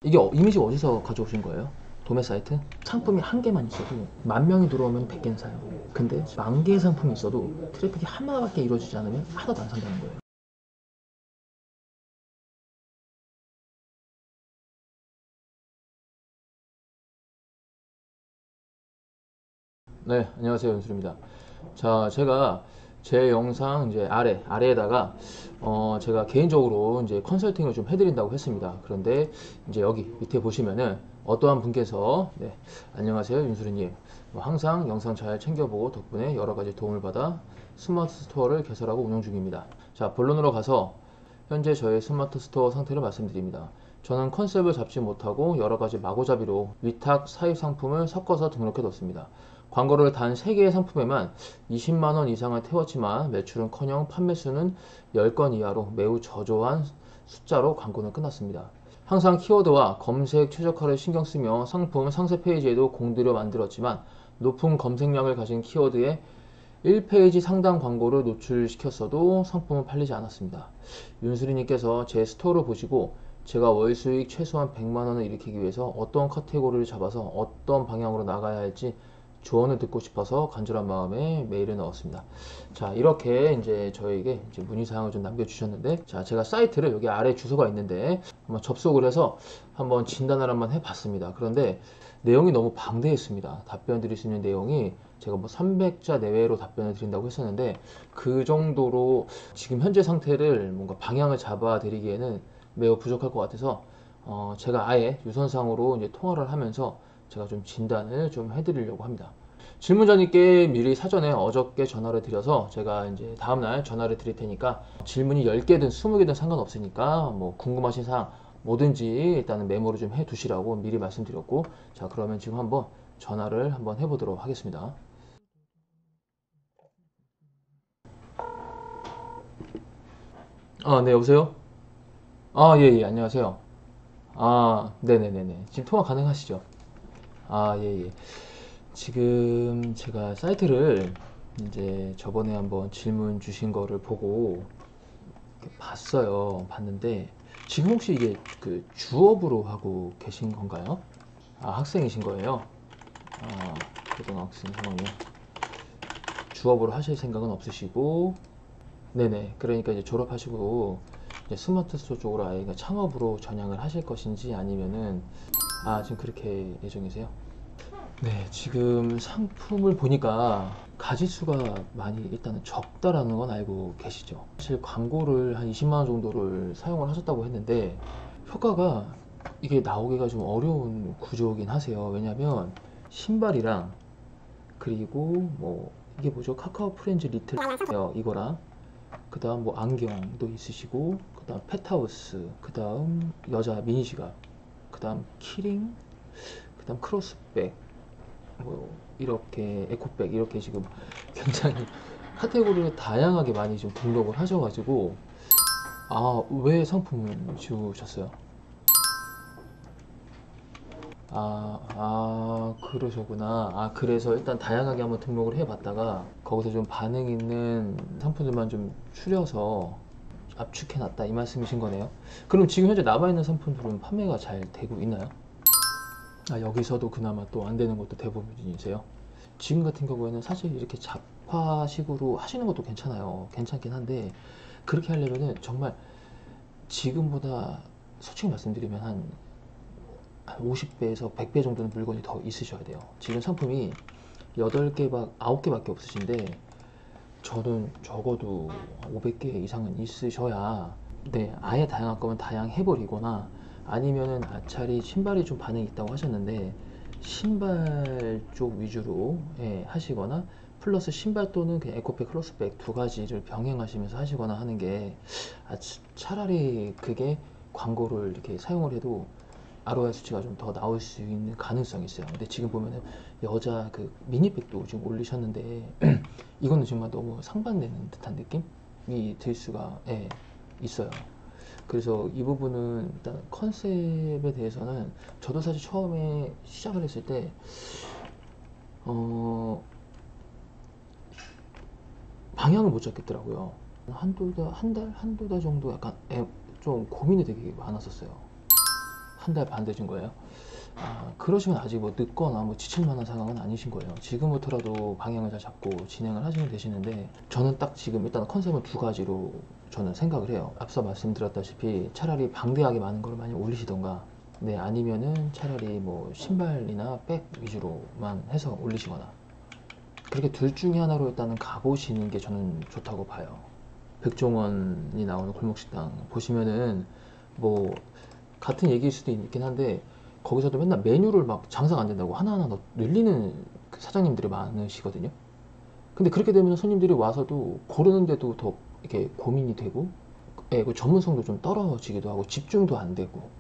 이게 이미지 어디서 가져오신 거예요? 도매 사이트? 상품이 한 개만 있어도 10,000명이 들어오면 100개는 사요. 근데 10,000개의 상품이 있어도 트래픽이 하나밖에 이루어지지 않으면 하나도 안 산다는 거예요. 네, 안녕하세요. 윤술입니다. 자, 제가 제 영상 이제 아래에다가 제가 개인적으로 이제 컨설팅을 좀 해드린다고 했습니다. 그런데 이제 여기 밑에 보시면은 어떠한 분께서 네, 안녕하세요, 윤수리님. 항상 영상 잘 챙겨보고 덕분에 여러 가지 도움을 받아 스마트 스토어를 개설하고 운영 중입니다. 자, 본론으로 가서 현재 저의 스마트 스토어 상태를 말씀드립니다. 저는 컨셉을 잡지 못하고 여러 가지 마구잡이로 위탁 사입 상품을 섞어서 등록해 뒀습니다. 광고를 단 3개의 상품에만 20만원 이상을 태웠지만 매출은커녕 판매 수는 10건 이하로 매우 저조한 숫자로 광고는 끝났습니다. 항상 키워드와 검색 최적화를 신경 쓰며 상품 상세 페이지에도 공들여 만들었지만 높은 검색량을 가진 키워드에 1페이지 상당 광고를 노출시켰어도 상품은 팔리지 않았습니다. 윤수리님께서 제 스토어를 보시고 제가 월 수익 최소한 100만원을 일으키기 위해서 어떤 카테고리를 잡아서 어떤 방향으로 나가야 할지 조언을 듣고 싶어서 간절한 마음에 메일을 넣었습니다. 자, 이렇게 이제 저에게 이제 문의사항을 좀 남겨주셨는데, 자, 제가 사이트를 여기 아래 주소가 있는데 한번 접속을 해서 한번 진단을 한번 해봤습니다. 그런데 내용이 너무 방대했습니다. 답변 드릴 수 있는 내용이 제가 뭐 300자 내외로 답변을 드린다고 했었는데 그 정도로 지금 현재 상태를 뭔가 방향을 잡아 드리기에는 매우 부족할 것 같아서 제가 아예 유선상으로 이제 통화를 하면서 제가 좀 진단을 좀 해드리려고 합니다. 질문자님께 미리 사전에 어저께 전화를 드려서 제가 이제 다음날 전화를 드릴 테니까 질문이 10개든 20개든 상관없으니까 뭐 궁금하신 사항 뭐든지 일단은 메모를 좀 해 두시라고 미리 말씀드렸고, 자, 그러면 지금 한번 전화를 한번 해보도록 하겠습니다. 아, 네, 여보세요? 아, 예, 예, 안녕하세요. 아, 네네네네. 지금 통화 가능하시죠? 아, 예, 예. 지금 제가 사이트를 이제 저번에 한번 질문 주신 거를 보고 봤어요. 봤는데 지금 혹시 이게 그 주업으로 하고 계신 건가요? 아, 학생이신 거예요? 아, 고등학생 상황이요. 주업으로 하실 생각은 없으시고, 네네. 그러니까 이제 졸업하시고 이제 스마트 스토어 쪽으로 아예 그냥 창업으로 전향을 하실 것인지 아니면은 지금 그렇게 예정이세요? 네, 지금 상품을 보니까 가짓수가 많이 일단은 적다라는 건 알고 계시죠? 사실 광고를 한 20만 원 정도를 사용을 하셨다고 했는데 효과가 이게 나오기가 좀 어려운 구조긴 하세요. 왜냐면 신발이랑 그리고 뭐 이게 뭐죠? 카카오 프렌즈 리틀 이거랑 그다음 뭐 안경도 있으시고 그다음 펫하우스 그다음 여자 미니 지갑 그다음 키링 그다음 크로스백 뭐 이렇게 에코백 이렇게 지금 굉장히 카테고리를 다양하게 많이 좀 등록을 하셔가지고 왜 상품을 지우셨어요? 그러셨구나. 그래서 일단 다양하게 한번 등록을 해봤다가 거기서 좀 반응 있는 상품들만 좀 추려서 압축해놨다 이 말씀이신 거네요. 그럼 지금 현재 남아있는 상품들은 판매가 잘 되고 있나요? 여기서도 그나마 또 안 되는 것도 대부분이세요? 지금 같은 경우에는 사실 이렇게 잡화식으로 하시는 것도 괜찮아요. 괜찮긴 한데 그렇게 하려면은 정말 지금보다 솔직히 말씀드리면 한 50배에서 100배 정도는 물건이 더 있으셔야 돼요. 지금 상품이 8개, 9개밖에 없으신데 저는 적어도 500개 이상은 있으셔야 네, 아예 다양할 거면 다양해버리거나 아니면은 아차리 신발이 좀 반응이 있다고 하셨는데 신발 쪽 위주로 하시거나 플러스 신발 또는 그 에코백, 크로스백 두 가지를 병행하시면서 하시거나 하는 게 차라리 그게 광고를 이렇게 사용을 해도 ROI 수치가 좀 더 나올 수 있는 가능성이 있어요. 근데 지금 보면은 여자 그 미니백도 지금 올리셨는데 이거는 정말 너무 상반되는 듯한 느낌이 들 수가 있어요. 그래서 이 부분은 일단 컨셉에 대해서는 저도 사실 처음에 시작을 했을 때 어, 방향을 못 잡겠더라고요. 한두 달 정도 약간 좀 고민이 되게 많았었어요. 한 달 반 되신 거예요. 그러시면 아직 뭐 늦거나 뭐 지칠 만한 상황은 아니신 거예요. 지금부터라도 방향을 잘 잡고 진행을 하시면 되시는데, 저는 딱 지금 일단 컨셉은 두 가지로 저는 생각을 해요. 앞서 말씀드렸다시피 차라리 방대하게 많은 걸 많이 올리시던가, 네, 아니면은 차라리 뭐 신발이나 백 위주로만 해서 올리시거나, 그렇게 둘 중에 하나로 일단은 가보시는 게 저는 좋다고 봐요. 백종원이 나오는 골목식당 보시면은 뭐 같은 얘기일 수도 있긴 한데, 거기서도 맨날 메뉴를 막 장사가 안 된다고 하나하나 늘리는 그 사장님들이 많으시거든요. 근데 그렇게 되면 손님들이 와서도 고르는데도 더 이렇게 고민이 되고, 예, 그 전문성도 좀 떨어지기도 하고 집중도 안 되고,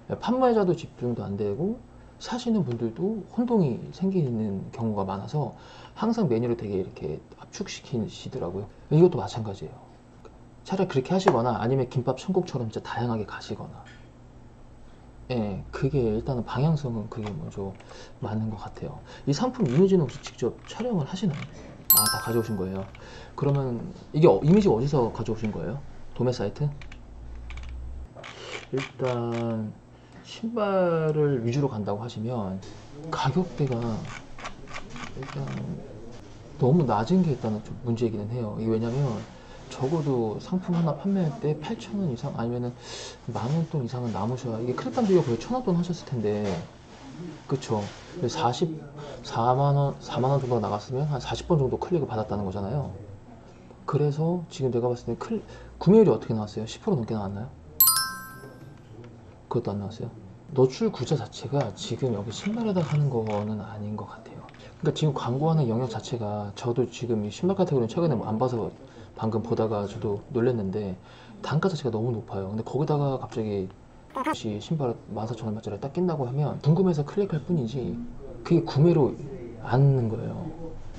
예, 판매자도 집중도 안 되고 사시는 분들도 혼동이 생기는 경우가 많아서 항상 메뉴를 되게 이렇게 압축시키시더라고요. 이것도 마찬가지예요. 차라리 그렇게 하시거나 아니면 김밥 천국처럼 진짜 다양하게 가시거나, 예, 그게 일단은 방향성은 그게 먼저 맞는 것 같아요. 이 상품 이미지는 혹시 직접 촬영을 하시나요? 다 가져오신 거예요. 그러면 이게 이미지 어디서 가져오신 거예요? 도매 사이트? 일단 신발을 위주로 간다고 하시면 가격대가 일단 너무 낮은 게 일단은 좀 문제이기는 해요. 이게 왜냐면 적어도 상품 하나 판매할 때 8,000원 이상 아니면은 10,000원 돈 이상은 남으셔야, 이게 크레탄 비교 거의 1,000원 돈 하셨을 텐데, 그쵸? 44만원, 4만원 정도 나갔으면 한 40번 정도 클릭을 받았다는 거잖아요. 그래서 지금 내가 봤을 때 구매율이 어떻게 나왔어요? 10% 넘게 나왔나요? 그것도 안 나왔어요. 노출 구조 자체가 지금 여기 신발에다 하는 거는 아닌 것 같아요. 그러니까 지금 광고하는 영역 자체가, 저도 지금 이 신발 카테고리는 최근에 뭐 안 봐서 방금 보다가 저도 놀랐는데 단가 자체가 너무 높아요. 근데 거기다가 갑자기 신발 14,000원짜리 딱 낀다고 하면 궁금해서 클릭할 뿐이지 그게 구매로 안 는 거예요.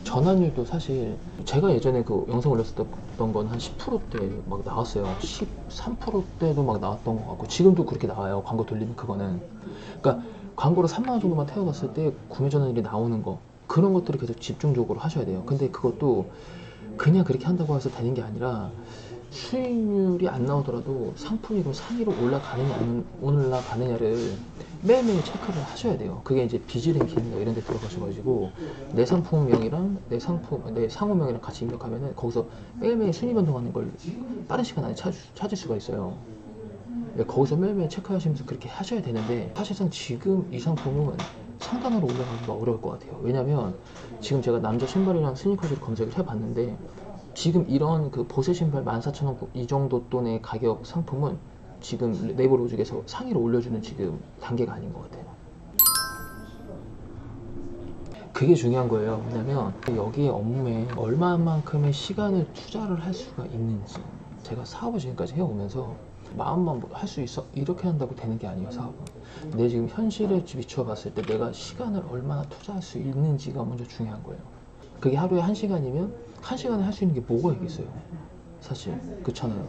전환율도 사실 제가 예전에 그 영상 올렸었던 건 한 10%대 막 나왔어요. 13%대도 막 나왔던 것 같고 지금도 그렇게 나와요. 광고 돌리면 그거는. 그러니까 광고를 3만 원 정도만 태워놨을 때 구매 전환율이 나오는 거, 그런 것들을 계속 집중적으로 하셔야 돼요. 근데 그것도 그냥 그렇게 한다고 해서 되는 게 아니라 수익률이 안 나오더라도 상품이 그럼 상위로 올라가느냐 안 올라가느냐를 매일매일 체크를 하셔야 돼요. 그게 이제 비즈랭킹이나 이런 데 들어가셔가지고 내 상품명이랑 내 상호명이랑 같이 입력하면은 거기서 매일매일 순위 변동하는 걸 빠른 시간 안에 찾을 수가 있어요. 거기서 매일매일 체크하시면서 그렇게 하셔야 되는데, 사실상 지금 이 상품은 상단으로 올라가기가 어려울 것 같아요. 왜냐면 지금 제가 남자 신발이랑 스니커즈를 검색을 해봤는데 지금 이런 그 보세 신발 14,000원 이 정도 돈의 가격 상품은 지금 네이버 로직에서 상위로 올려주는 지금 단계가 아닌 것 같아요. 그게 중요한 거예요. 왜냐면 여기 업무에 얼마만큼의 시간을 투자를 할 수가 있는지, 제가 사업을 지금까지 해오면서 마음만 할 수 있어 이렇게 한다고 되는 게 아니에요. 사업은 내 지금 현실에 비추어 봤을 때 내가 시간을 얼마나 투자할 수 있는지가 먼저 중요한 거예요. 그게 하루에 1시간이면 1시간에 할 수 있는 게 뭐가 있겠어요, 사실. 그렇잖아요.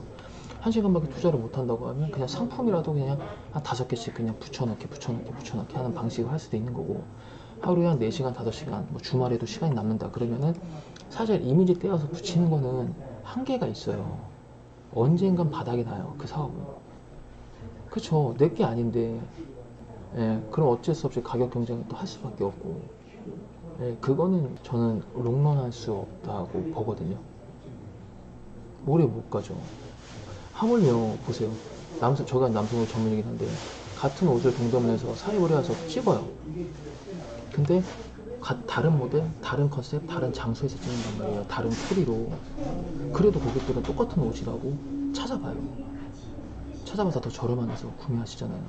1시간밖에 투자를 못 한다고 하면 그냥 상품이라도 그냥 한 5개씩 그냥 붙여넣기 하는 방식을 할 수도 있는 거고, 하루에 한 4시간 5시간 뭐 주말에도 시간이 남는다 그러면은 사실 이미지 떼어서 붙이는 거는 한계가 있어요. 언젠간 바닥이 나요, 그 사업은. 그쵸, 내 게 아닌데. 예, 그럼 어쩔 수 없이 가격 경쟁을 또 할 수밖에 없고, 예, 그거는 저는 롱런할 수 없다고 보거든요. 오래 못 가죠. 하물며 보세요. 저가 남성을 전문이긴 한데 같은 옷을 동점에서 사입을 해서 찍어요. 근데 다른 모델, 다른 컨셉, 다른 장소에서 찍는단 말이에요. 다른 소리로. 그래도 고객들은 똑같은 옷이라고 찾아봐요. 찾아봐서 더 저렴한 데서 구매하시잖아요.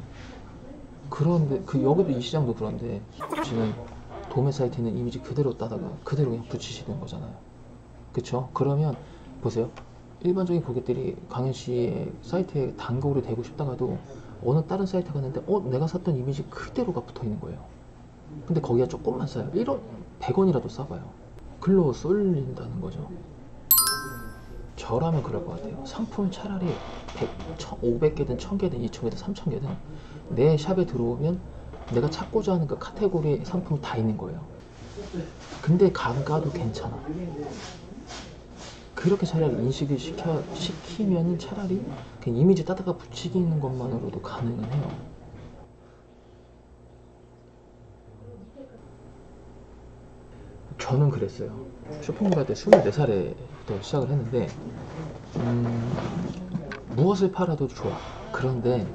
그런데 여기도 이 시장도 그런데 지금 도매 사이트에 있는 이미지 그대로 따다가 그대로 그냥 붙이시는 거잖아요. 그쵸? 그러면 보세요. 일반적인 고객들이 강현 씨의 사이트에 단골이 되고 싶다가도 어느 다른 사이트 갔는데 내가 샀던 이미지 그대로가 붙어 있는 거예요. 근데 거기가 조금만 싸요. 100원이라도 싸봐요. 글로 쏠린다는 거죠. 저라면 그럴 것 같아요. 상품을 차라리 500개든 1000개든 2000개든 3000개든 내 샵에 들어오면 내가 찾고자 하는 그 카테고리의 상품이 다 있는 거예요. 근데 감가도 괜찮아. 그렇게 차라리 인식을 시키면 차라리 그냥 이미지 따다가 붙이는 것만으로도 가능은 해요. 저는 그랬어요. 쇼핑몰 할 때 24살에부터 시작을 했는데 무엇을 팔아도 좋아. 그런데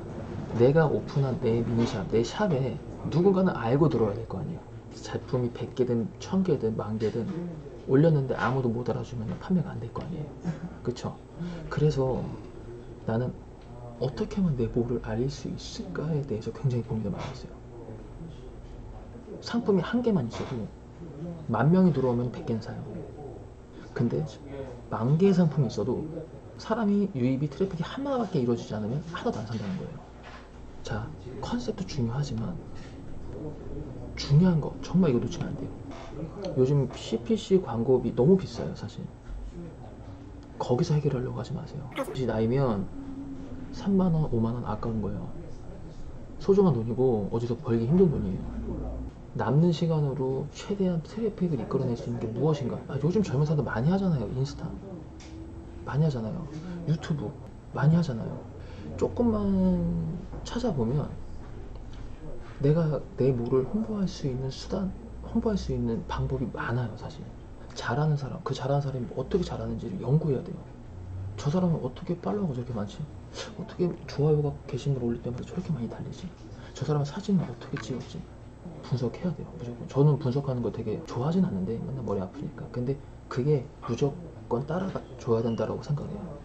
내가 오픈한 내 미니샵, 내 샵에 누군가는 알고 들어와야 될 거 아니에요. 제품이 100개든 1000개든 10,000개든 올렸는데 아무도 못 알아주면 판매가 안 될 거 아니에요. 그쵸? 그래서 나는 어떻게 하면 내 뭐를 알릴 수 있을까에 대해서 굉장히 고민을 많이 했어요. 상품이 한 개만 있어도 10,000명이 들어오면 100개는 사요. 근데 10,000개의 상품이 있어도 사람이 유입이 트래픽이 하나밖에 이루어지지 않으면 하나도 안 산다는 거예요. 자, 컨셉도 중요하지만 중요한 거 정말 이거 놓치면 안 돼요. 요즘 CPC 광고비 너무 비싸요. 사실 거기서 해결하려고 하지 마세요. 혹시 나이면 3만원 5만원 아까운 거예요. 소중한 돈이고 어디서 벌기 힘든 돈이에요. 남는 시간으로 최대한 트래픽을 이끌어낼 수 있는 게 무엇인가. 요즘 젊은 사람들 많이 하잖아요. 인스타 많이 하잖아요. 유튜브 많이 하잖아요. 조금만 찾아보면 내가 내 뭐를 홍보할 수 있는 수단, 홍보할 수 있는 방법이 많아요. 사실 잘하는 사람, 그 잘하는 사람이 어떻게 잘하는지를 연구해야 돼요. 저 사람은 어떻게 팔로워가 저렇게 많지? 어떻게 좋아요가 게시물 올릴 때마다 저렇게 많이 달리지? 저 사람은 사진을 어떻게 찍었지? 분석해야 돼요. 무조건. 저는 분석하는 거 되게 좋아하진 않는데 맨날 머리 아프니까. 근데 그게 무조건 따라가 줘야 된다라고 생각해요.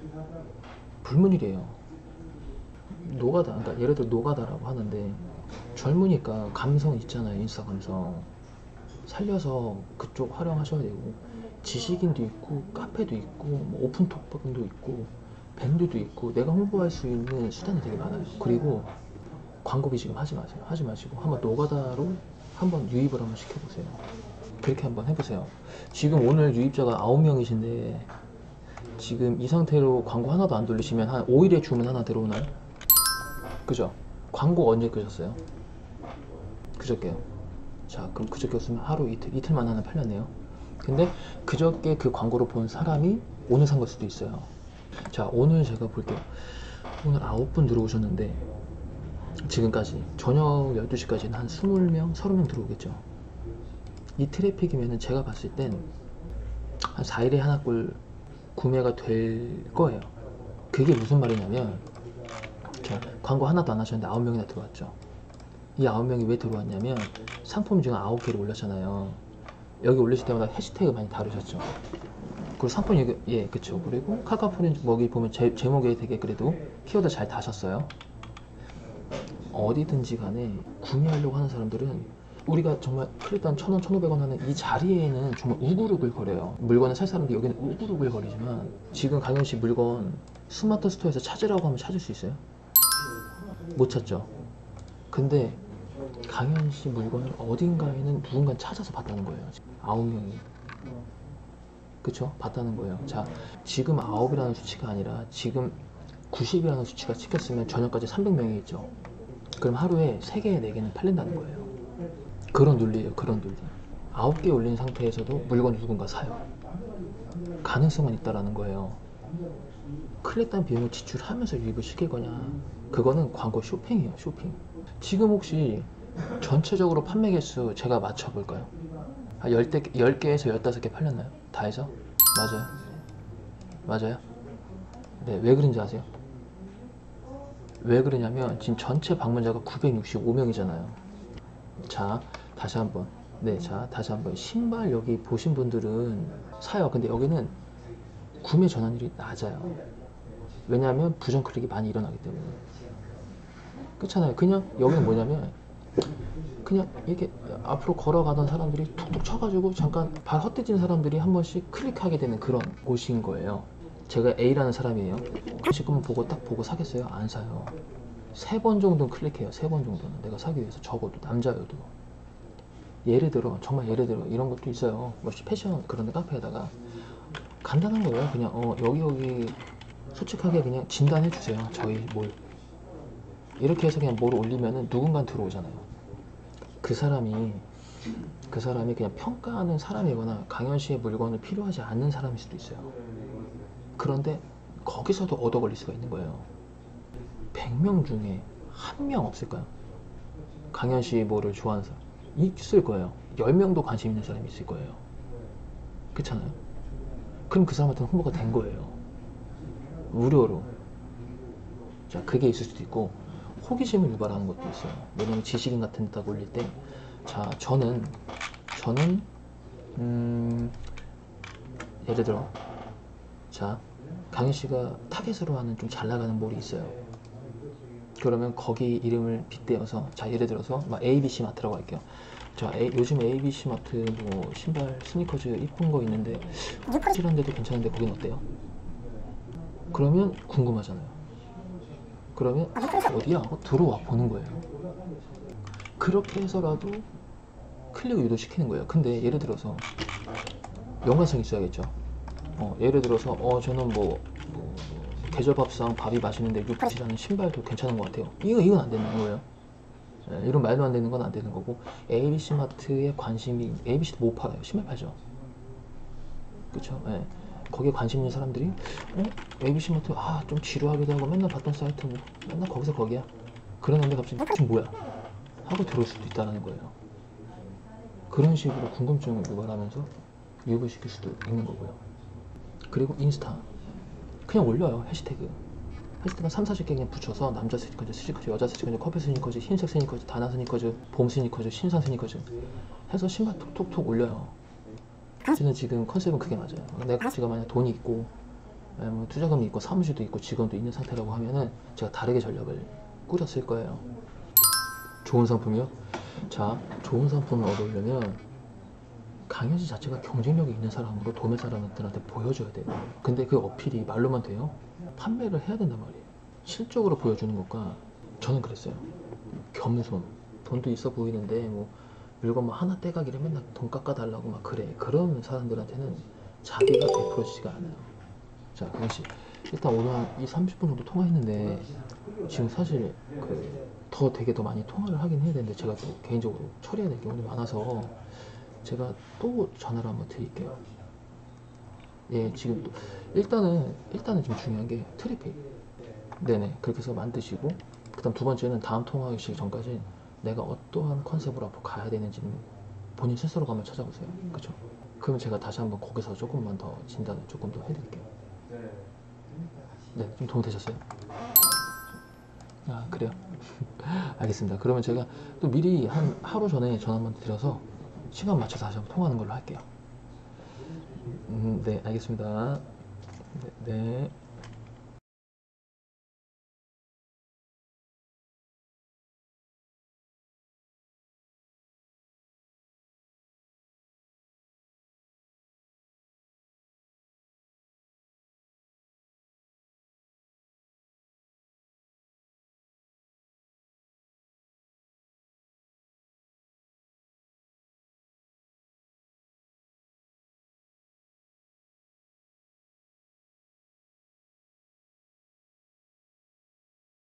불문율이에요. 노가다, 그러니까 예를 들어 노가다라고 하는데 젊으니까 감성 있잖아요. 인스타 감성 살려서 그쪽 활용하셔야 되고, 지식인도 있고 카페도 있고 뭐 오픈톡방도 있고 밴드도 있고 내가 홍보할 수 있는 수단이 되게 많아요. 그리고 광고비 지금 하지 마세요. 하지 마시고 한번 노가다로 한번 유입을 한번 시켜보세요. 그렇게 한번 해보세요. 지금 오늘 유입자가 9명이신데 지금 이 상태로 광고 하나도 안 돌리시면 한 5일에 주문 하나 들어오나요? 그죠? 광고 언제 끄셨어요? 그저께요. 자, 그럼 그저께였으면 하루 이틀만 하나 팔렸네요. 근데 그저께 그 광고를 본 사람이 오늘 산 걸 수도 있어요. 자, 오늘 제가 볼게요. 오늘 9분 들어오셨는데 지금까지 저녁 12시까지는 한 20명, 30명 들어오겠죠. 이 트래픽이면 제가 봤을 땐 한 4일에 하나꼴 구매가 될 거예요. 그게 무슨 말이냐면, 자, 광고 하나도 안 하셨는데 9명이나 들어왔죠. 이 9명이 왜 들어왔냐면 상품 중에 9개를 올렸잖아요. 여기 올리실 때마다 해시태그 많이 다루셨죠. 그리고 상품 예, 그쵸. 그리고 카카오프렌즈 먹이 보면 제목에 되게 그래도 키워드 잘 다셨어요. 어디든지 간에 구매하려고 하는 사람들은 우리가 정말 일단 1,000원, 1,500원 하는 이 자리에는 정말 우글우글 거려요. 물건을 살 사람들 여기는 우글우글 거리지만 지금 강현씨 물건 스마트 스토어에서 찾으라고 하면 찾을 수 있어요? 못 찾죠. 근데 강현씨 물건을 어딘가에는 누군가 찾아서 봤다는 거예요. 9명이. 그쵸? 봤다는 거예요. 자, 지금 9이라는 수치가 아니라 지금 90이라는 수치가 찍혔으면 저녁까지 300명이 있죠. 그럼 하루에 3개, 4개는 팔린다는 거예요. 그런 논리예요. 그런 논리. 9개 올린 상태에서도 물건을 누군가 사요. 가능성은 있다라는 거예요. 클릭단 비용을 지출하면서 유입을 시킬 거냐, 그거는 광고 쇼핑이에요. 쇼핑. 지금 혹시 전체적으로 판매 개수 제가 맞춰볼까요? 10개에서 15개 팔렸나요? 다 해서? 맞아요? 맞아요? 네, 왜 그런지 아세요? 왜 그러냐면 지금 전체 방문자가 965명이잖아요. 자, 다시 한번. 네, 자, 다시 한번. 신발 여기 보신 분들은 사요. 근데 여기는 구매 전환율이 낮아요. 왜냐하면 부정 클릭이 많이 일어나기 때문에. 그렇잖아요. 그냥 여기는 뭐냐면 그냥 이렇게 앞으로 걸어가던 사람들이 툭툭 쳐가지고 잠깐 발 헛디진 사람들이 한 번씩 클릭하게 되는 그런 곳인 거예요. 제가 A라는 사람이에요. 지금 보고 딱 보고 사겠어요? 안 사요. 3번 정도는 클릭해요. 3번 정도는. 내가 사기 위해서. 적어도 남자여도. 예를 들어, 정말 예를 들어 이런 것도 있어요. 뭐 패션 그런 데 카페에다가 간단한 거예요. 그냥 여기 솔직하게 그냥 진단해 주세요. 저희 뭘 이렇게 해서 그냥 뭘 올리면은 누군가 들어오잖아요. 그 사람이 그냥 평가하는 사람이거나 강현 씨의 물건을 필요하지 않는 사람일 수도 있어요. 그런데 거기서도 얻어 걸릴 수가 있는 거예요. 100명 중에 1명 없을까요? 강현 씨 뭐를 좋아하는 사람 있을 거예요. 10명도 관심 있는 사람이 있을 거예요. 그렇잖아요. 그럼 그 사람한테는 홍보가 된 거예요. 무료로. 자, 그게 있을 수도 있고, 호기심을 유발하는 것도 있어요. 왜냐면 지식인 같은 데다 올릴 때, 자, 저는, 예를 들어, 자, 강현 씨가 타겟으로 하는 좀 잘 나가는 몰이 있어요. 그러면 거기 이름을 빗대어서, 자, 예를 들어서, 막 ABC 마트라고 할게요. 자, 요즘 ABC 마트 뭐 신발, 스니커즈 이쁜 거 있는데, 이런 데도 괜찮은데 거긴 어때요? 그러면 궁금하잖아요. 그러면 어디야? 하고 들어와 보는 거예요. 그렇게 해서라도 클릭을 유도시키는 거예요. 근데 예를 들어서 연관성이 있어야겠죠. 예를 들어서 저는 뭐 계절밥상 밥이 맛있는데 육지라는 신발도 괜찮은 것 같아요. 이건 안 되는 거예요. 이런 말도 안 되는 건 안 되는 거고, ABC 마트에 관심이, ABC도 못 팔아요. 신발 팔죠. 그쵸? 예. 거기에 관심 있는 사람들이 ABC 마트 좀 지루하기도 하고 맨날 봤던 사이트 뭐 맨날 거기서 거기야. 그러는데 갑자기 지금 뭐야? 하고 들어올 수도 있다는 거예요. 그런 식으로 궁금증을 유발하면서 유입시킬 수도 있는 거고요. 그리고 인스타 그냥 올려요. 해시태그 한 3, 40개 그냥 붙여서 남자 스니커즈, 스니커즈, 여자 스니커즈, 커피 스니커즈, 흰색 스니커즈, 다나 스니커즈, 봄 스니커즈, 신상 스니커즈 해서 신발 톡톡톡 올려요. 저는 지금 컨셉은 그게 맞아요. 제가 만약 돈이 있고 뭐 투자금이 있고 사무실도 있고 직원도 있는 상태라고 하면은 제가 다르게 전략을 꾸렸을 거예요. 좋은 상품이요? 자, 좋은 상품을 얻으려면 강현씨 자체가 경쟁력이 있는 사람으로 도매 사람들한테 보여줘야 돼요. 근데 그 어필이 말로만 돼요? 판매를 해야 된단 말이에요. 실적으로 보여주는 것과, 저는 그랬어요. 겸손, 돈도 있어 보이는데 뭐 물건 뭐 하나 떼가기를 맨날 돈 깎아달라고 막 그래. 그런 사람들한테는 자기가 베풀어지지가 않아요. 자, 강현씨 일단 오늘 이 30분 정도 통화했는데 지금 사실 더 되게 더 많이 통화를 하긴 해야 되는데 제가 또 개인적으로 처리해야 될 게 오늘 많아서 제가 또 전화를 한번 드릴게요. 예, 지금 또 일단은 좀 중요한 게 트래픽. 네네, 그렇게 해서 만드시고, 그다음 두 번째는 다음 통화하기 전까지 내가 어떠한 컨셉으로 앞으로 가야 되는지는 본인 스스로가 한번 찾아보세요. 그쵸? 그러면 제가 다시 한번 거기서 조금만 더 진단을 조금 더 해드릴게요. 네, 좀 도움 되셨어요? 아, 그래요? 알겠습니다. 그러면 제가 또 미리 한 하루 전에 전화 한번 드려서 시간 맞춰서 다시 한번 통화하는 걸로 할게요. 네, 알겠습니다. 네. 네.